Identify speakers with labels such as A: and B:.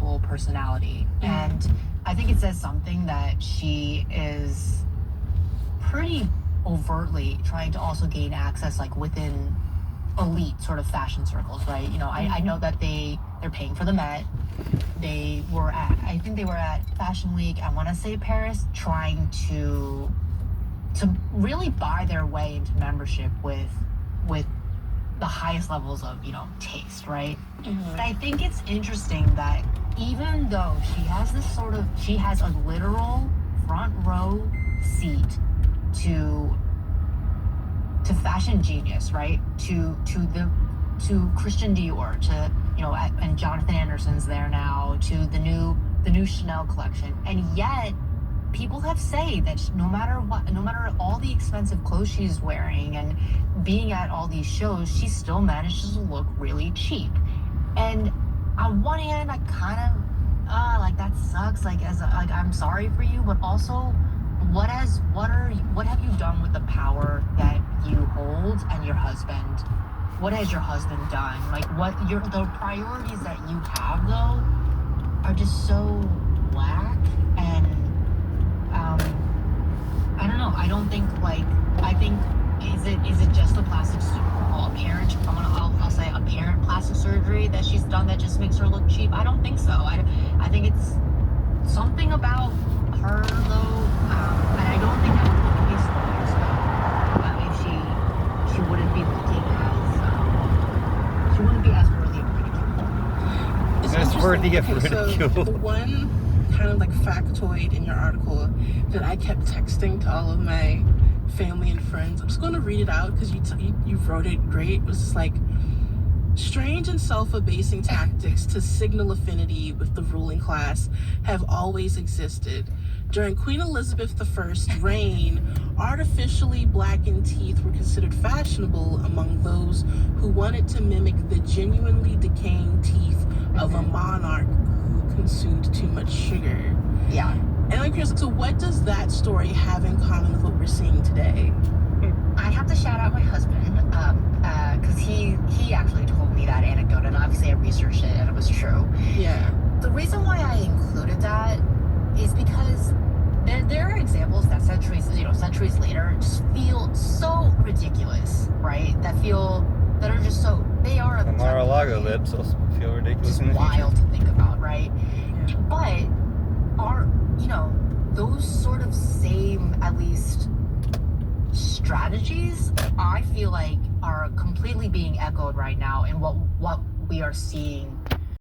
A: unstable personality. And I think it says something that she is pretty overtly trying to also gain access, like within elite sort of fashion circles, right? You know, I know that they're paying for the Met. I think they were at Fashion Week, I want to say Paris, trying to really buy their way into membership with the highest levels of, you know, taste, right? But I think it's interesting that even though she has a literal front row seat to fashion genius, right? To Christian Dior, to, you know, and Jonathan Anderson's there now, to the new Chanel collection. And yet people have said that no matter all the expensive clothes she's wearing and being at all these shows, she still manages to look really cheap. And on one hand, I kind of like, that sucks. Like, I'm sorry for you, but also, what have you done with the power that you hold and your husband? What has your husband done? Like, the priorities that you have though are just so whack. And I don't know. I don't think, like, I think, is it just the plastic I'll say apparent plastic surgery that she's done that just makes her look cheap? I don't think so. I think it's something about her though, and I don't think that would be the case if she wouldn't be looking as she wouldn't be as worthy of ridicule.
B: It's worthy of ridicule.
C: So the one kind of like factoid in your article that I kept texting to all of my family and friends, I'm just going to read it out because you wrote it great. It was just like, strange and self-abasing tactics to signal affinity with the ruling class have always existed. During Queen Elizabeth I's reign, artificially blackened teeth were considered fashionable among those who wanted to mimic the genuinely decaying teeth of a monarch who consumed too much sugar.
A: Yeah.
C: And I'm curious, so what does that story have in common with what we're seeing today?
A: I have to shout out my husband, because he actually told me that anecdote, and obviously I researched it and it was true.
C: Yeah.
A: The reason why I included that is because there are examples that centuries later just feel so ridiculous, right? That are just so, they are
B: The Mar-a-Lago lips also feel ridiculous.
A: just wild to think about, right? But those sort of same, at least, strategies, I feel like are completely being echoed right now in what we are seeing